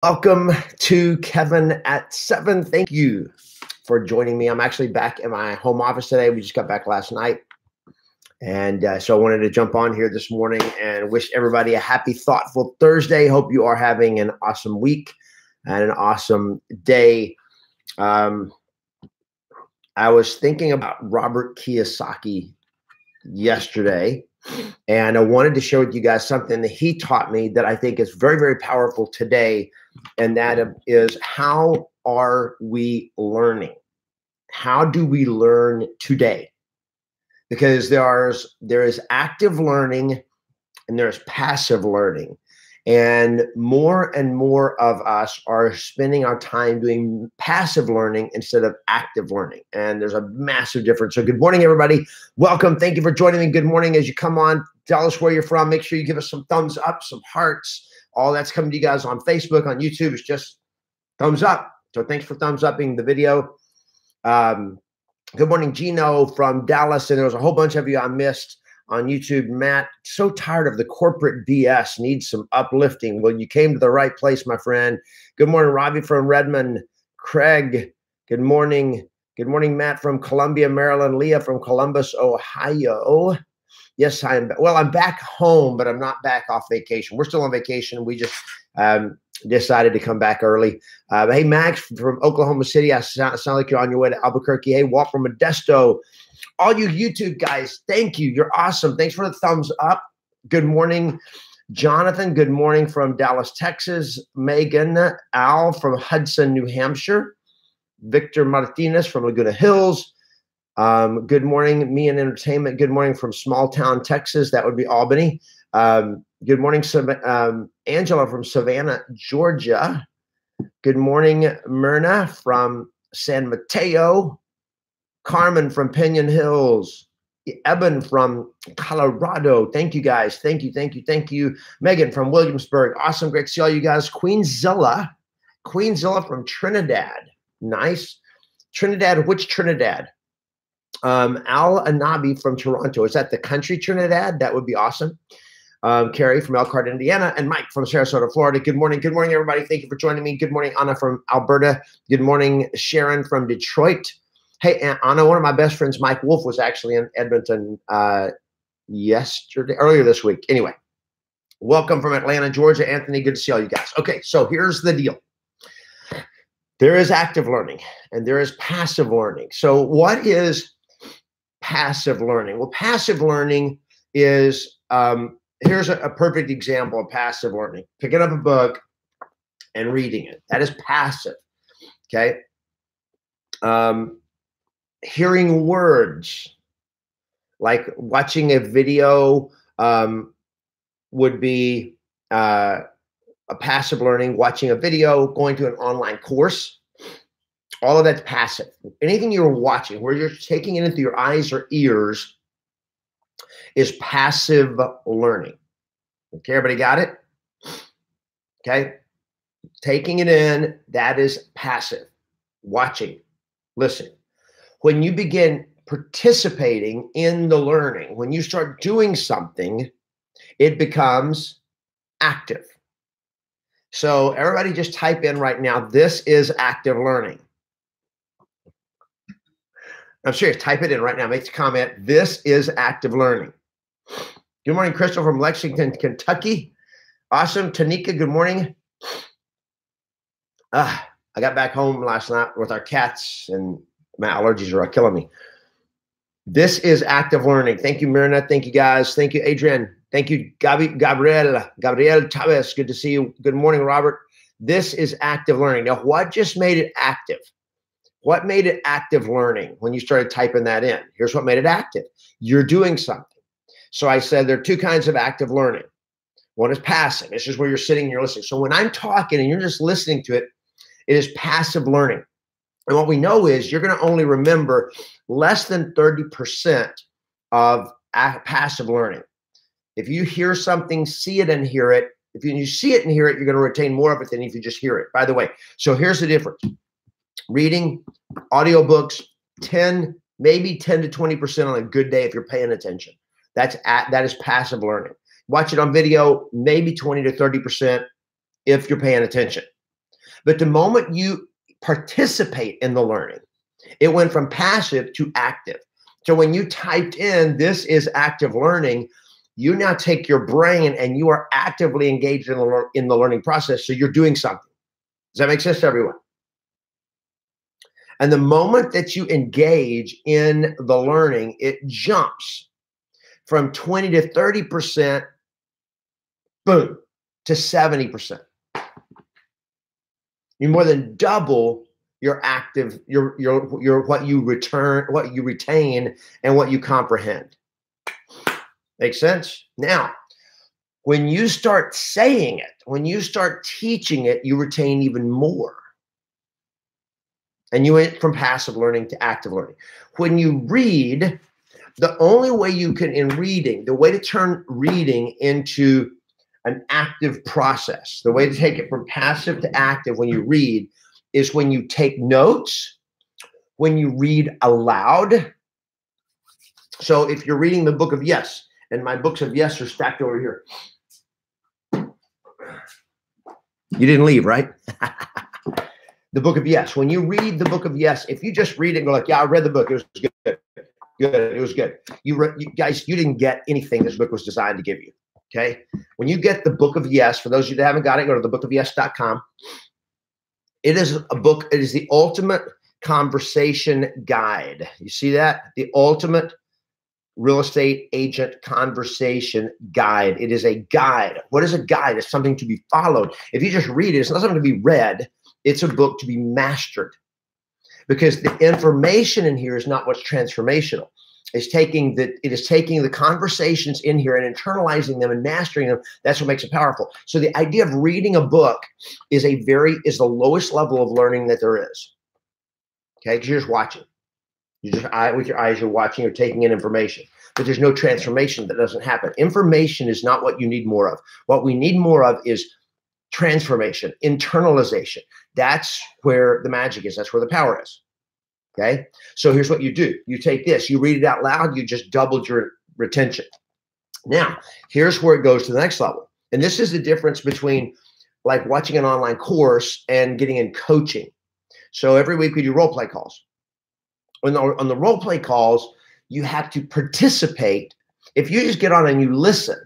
Welcome to Kevin at 7. Thank you for joining me. I'm actually back in my home office today. We just got back last night. And so I wanted to jump on here this morning and wish everybody a happy, thoughtful Thursday. Hope you are having an awesome week and an awesome day. I was thinking about Robert Kiyosaki yesterday, and I wanted to share with you guys something that he taught me that I think is very, very powerful today. And that is, how are we learning? How do we learn today? Because there is active learning and there's passive learning. And more of us are spending our time doing passive learning instead of active learning. And there's a massive difference. So good morning, everybody. Welcome. Thank you for joining me. Good morning. As you come on, tell us where you're from. Make sure you give us some thumbs up, some hearts. All that's coming to you guys on Facebook, on YouTube. It's just thumbs up. So thanks for thumbs upping the video. Good morning, Gino from Dallas. And there was a whole bunch of you I missed on YouTube. Matt, so tired of the corporate BS, needs some uplifting. Well, you came to the right place, my friend. Good morning, Robbie from Redmond. Craig, good morning. Good morning, Matt from Columbia, Maryland. Leah from Columbus, Ohio. Yes, I'm back home, but I'm not back off vacation. We're still on vacation. We just decided to come back early. Hey, Max from Oklahoma City. I sound like you're on your way to Albuquerque. Hey, Walt from Modesto. All you YouTube guys, thank you. You're awesome. Thanks for the thumbs up. Good morning, Jonathan. Good morning from Dallas, Texas. Megan, Al from Hudson, New Hampshire. Victor Martinez from Laguna Hills. Good morning, Me and Entertainment. Good morning from small town, Texas. That would be Albany. Good morning, Angela from Savannah, Georgia. Good morning, Myrna from San Mateo. Carmen from Pinion Hills. Eben from Colorado. Thank you, guys. Thank you, thank you, thank you. Megan from Williamsburg. Awesome. Great to see all you guys. Queenzilla from Trinidad. Nice. Trinidad, which Trinidad? Al Anabi from Toronto. Is that the country Trinidad? That would be awesome. Carrie from Elkhart, Indiana, and Mike from Sarasota, Florida. Good morning. Good morning, everybody. Thank you for joining me. Good morning, Anna from Alberta. Good morning, Sharon from Detroit. Hey, Anna, one of my best friends, Mike Wolf, was actually in Edmonton earlier this week. Anyway, welcome from Atlanta, Georgia. Anthony, good to see all you guys. Okay, so here's the deal. There is active learning and there is passive learning. So what is passive learning? Well, passive learning is, here's a perfect example of passive learning. Picking up a book and reading it. That is passive, okay? Hearing words, like watching a video, would be a passive learning. Watching a video, going to an online course, all of that's passive. Anything you're watching where you're taking it into your eyes or ears is passive learning. Okay, everybody got it? Okay, taking it in, that is passive. Watching, listening. When you begin participating in the learning, when you start doing something, it becomes active. So everybody just type in right now, this is active learning. I'm serious, type it in right now, make the comment, this is active learning. Good morning, Crystal from Lexington, Kentucky. Awesome, Tanika, good morning. I got back home last night with our cats and my allergies are killing me. This is active learning. Thank you, Myrna. Thank you, guys. Thank you, Adrian. Thank you, Gabriel Chavez. Good to see you. Good morning, Robert. This is active learning. Now, what just made it active? What made it active learning when you started typing that in? Here's what made it active. You're doing something. So I said there are two kinds of active learning. One is passive. This is where you're sitting and you're listening. So when I'm talking and you're just listening to it, it is passive learning. And what we know is you're going to only remember less than 30% of passive learning. If you hear something, see it and hear it. If you see it and hear it, you're going to retain more of it than if you just hear it. By the way, so here's the difference. Reading, audiobooks, maybe 10 to 20% on a good day if you're paying attention. That is passive learning. Watch it on video, maybe 20 to 30% if you're paying attention. But the moment you participate in the learning, it went from passive to active. So when you typed in, this is active learning, you now take your brain and you are actively engaged in the learning process. So you're doing something. Does that make sense to everyone? And the moment that you engage in the learning, it jumps from 20 to 30%, boom, to 70%. You more than double your active, your what you retain, and what you comprehend. Make sense? Now, when you start saying it, when you start teaching it, you retain even more. And you went from passive learning to active learning. When you read, the only way you can, in reading, the way to turn reading into an active process, the way to take it from passive to active when you read is when you take notes, when you read aloud. So if you're reading the book of Yes, and my books of Yes are stacked over here. You didn't leave, right? The book of Yes. When you read the book of Yes, if you just read it and go like, yeah, I read the book, it was good. It was good. You guys, you didn't get anything this book was designed to give you. Okay. When you get the book of Yes, for those of you that haven't got it, go to thebookofyes.com. It is a book. It is the ultimate conversation guide. You see that? The ultimate real estate agent conversation guide. It is a guide. What is a guide? It's something to be followed. If you just read it, it's not something to be read. It's a book to be mastered, because the information in here is not what's transformational. It is taking the conversations in here and internalizing them and mastering them. That's what makes it powerful. So the idea of reading a book is the lowest level of learning that there is. Okay, because you're just watching. With your eyes, you're watching, you're taking in information. But there's no transformation that doesn't happen. Information is not what you need more of. What we need more of is transformation, internalization. That's where the magic is. That's where the power is. Okay. So here's what you do. You take this, you read it out loud, you just doubled your retention. Now, here's where it goes to the next level. And this is the difference between like watching an online course and getting in coaching. So every week we do role play calls. On the role play calls, you have to participate. If you just get on and you listen,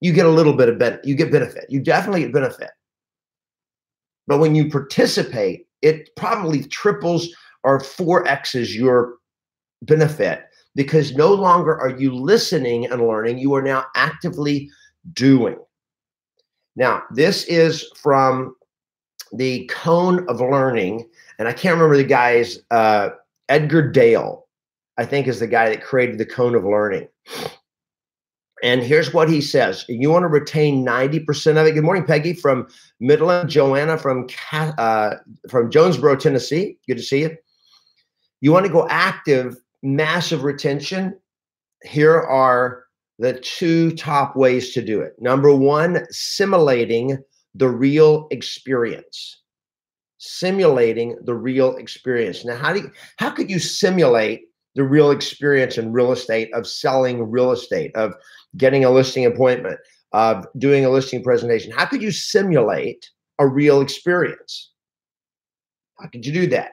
you get a little bit of benefit. You get benefit. You definitely get benefit. But when you participate, it probably triples or 4x's your benefit, because no longer are you listening and learning. You are now actively doing. Now, this is from the Cone of Learning, and I can't remember the guy's, Edgar Dale, I think, is the guy that created the Cone of Learning. And here's what he says. You want to retain 90% of it. Good morning, Peggy from Midland. Joanna from Jonesboro, Tennessee. Good to see you. You want to go active, massive retention. Here are the two top ways to do it. Number one, simulating the real experience. Simulating the real experience. Now, how could you simulate the real experience in real estate, of selling real estate, of getting a listing appointment, of doing a listing presentation? How could you simulate a real experience? How could you do that?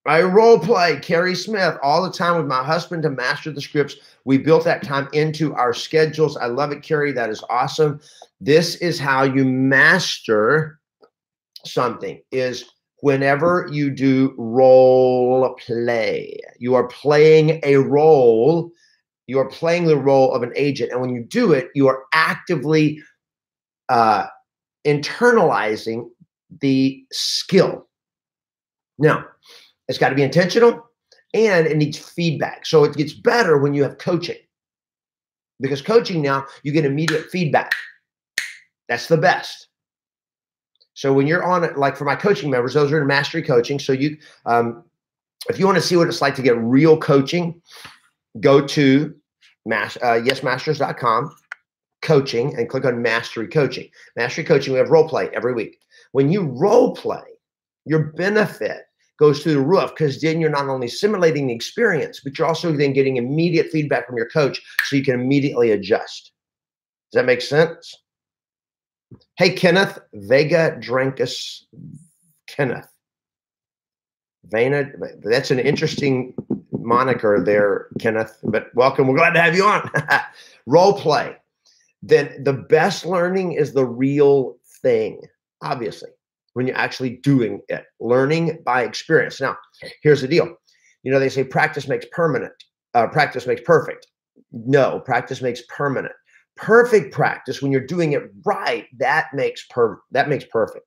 I role play Carrie Smith all the time with my husband to master the scripts. We built that time into our schedules. I love it, Carrie. That is awesome. This is how you master something, is whenever you do role play. You are playing a role. You are playing the role of an agent. And when you do it, you are actively internalizing the skill. Now, it's got to be intentional, and it needs feedback. So it gets better when you have coaching, because coaching now, you get immediate feedback. That's the best. So when you're on it, like for my coaching members, those are in mastery coaching. So you, if you want to see what it's like to get real coaching, go to YesMasters.com coaching and click on mastery coaching. Mastery coaching, we have role play every week. When you role play, your benefit goes through the roof, because then you're not only simulating the experience, but you're also then getting immediate feedback from your coach, so you can immediately adjust. Does that make sense? Hey, Kenneth, Vega Drankus, Kenneth. Vena, that's an interesting moniker there, Kenneth, but welcome. We're glad to have you on. Role play. Then the best learning is the real thing, obviously, when you're actually doing it, learning by experience. Now, here's the deal. You know, they say practice makes permanent, practice makes perfect. No, practice makes permanent. Perfect practice, when you're doing it right, that makes perfect.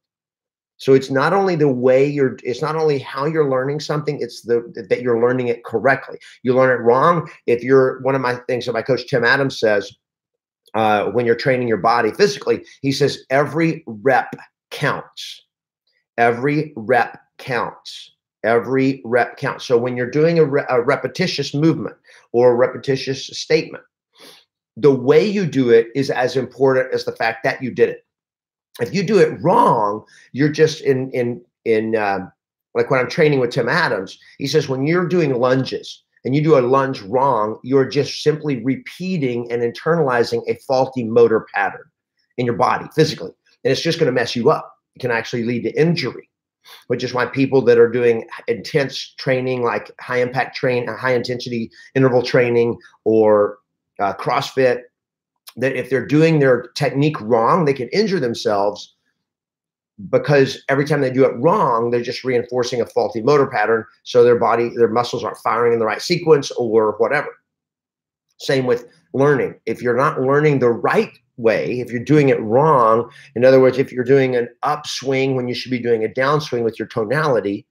So it's not only it's not only how you're learning something, it's that you're learning it correctly. You learn it wrong. One of my things that my coach Tim Adams says, when you're training your body physically, he says every rep counts. Every rep counts. Every rep counts. So when you're doing a repetitious movement or a repetitious statement, the way you do it is as important as the fact that you did it. If you do it wrong, you're just like when I'm training with Tim Adams, he says when you're doing lunges and you do a lunge wrong, you're just simply repeating and internalizing a faulty motor pattern in your body physically. And it's just going to mess you up. It can actually lead to injury, which is why people that are doing intense training, like high intensity interval training or CrossFit, that if they're doing their technique wrong, they can injure themselves because every time they do it wrong, they're just reinforcing a faulty motor pattern. So their muscles aren't firing in the right sequence or whatever. Same with learning. If you're not learning the right way, if you're doing it wrong, in other words, if you're doing an upswing when you should be doing a downswing with your tonality,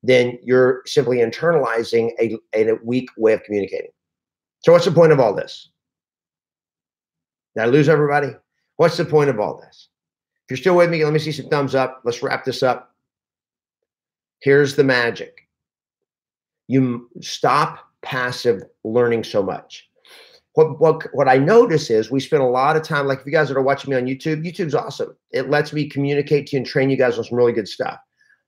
then you're simply internalizing a weak way of communicating. So what's the point of all this? Did I lose everybody? What's the point of all this? If you're still with me, let me see some thumbs up. Let's wrap this up. Here's the magic. You stop passive learning so much. What I notice is we spend a lot of time, like if you guys that are watching me on YouTube, YouTube's awesome. It lets me communicate to you and train you guys on some really good stuff.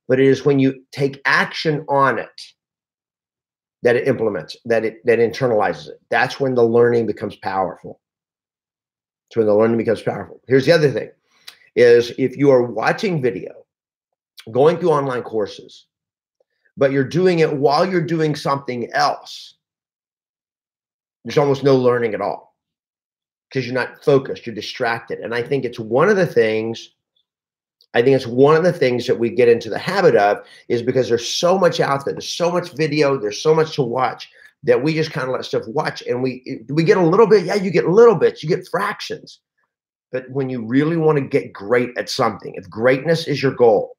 But it is when you take action on it that it implements, that internalizes it. That's when the learning becomes powerful. That's when the learning becomes powerful. Here's the other thing, is if you are watching video, going through online courses, but you're doing it while you're doing something else, there's almost no learning at all because you're not focused, you're distracted. And I think it's one of the things that we get into the habit of, is because there's so much out there, there's so much video, there's so much to watch, that we just kind of let stuff watch, and we get a little bit. Yeah, you get little bits, you get fractions. But when you really want to get great at something, if greatness is your goal,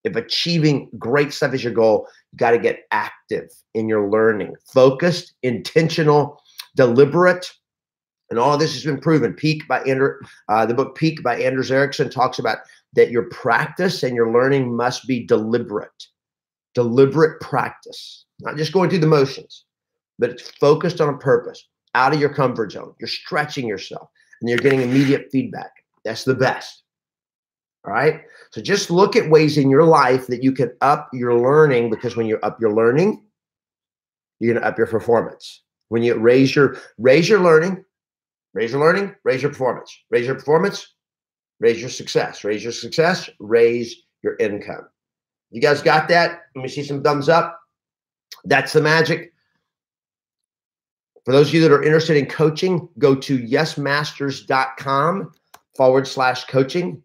if achieving great stuff is your goal, you got to get active in your learning, focused, intentional, deliberate. And all of this has been proven. The book Peak by Anders Ericsson talks about that your practice and your learning must be deliberate. Deliberate practice, not just going through the motions, but it's focused on a purpose, out of your comfort zone. You're stretching yourself and you're getting immediate feedback. That's the best. All right. So just look at ways in your life that you can up your learning, because when you up your learning, you're going to up your performance. When you raise your learning, raise your performance, raise your performance, raise your success, raise your income. You guys got that? Let me see some thumbs up. That's the magic. For those of you that are interested in coaching, go to yesmasters.com/coaching.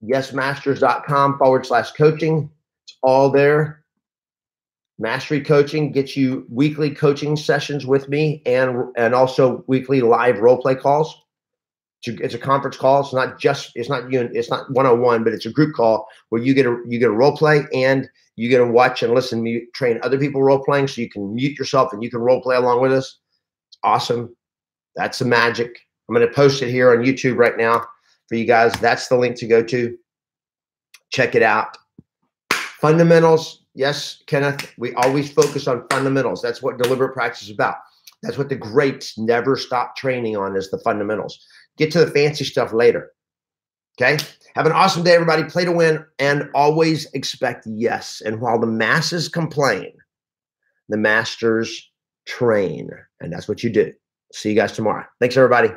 Yesmasters.com/coaching. It's all there. Mastery Coaching gets you weekly coaching sessions with me and also weekly live role play calls. It's a conference call. It's not one-on-one, but it's a group call where you get a role play and you get to watch and listen to me train other people role playing, so you can mute yourself and you can role play along with us. It's awesome. That's the magic. I'm going to post it here on YouTube right now for you guys. That's the link to go to. Check it out. Fundamentals. Yes, Kenneth, we always focus on fundamentals. That's what deliberate practice is about. That's what the greats never stop training on, is the fundamentals. Get to the fancy stuff later. Okay? Have an awesome day, everybody. Play to win and always expect yes. And while the masses complain, the masters train. And that's what you do. See you guys tomorrow. Thanks, everybody.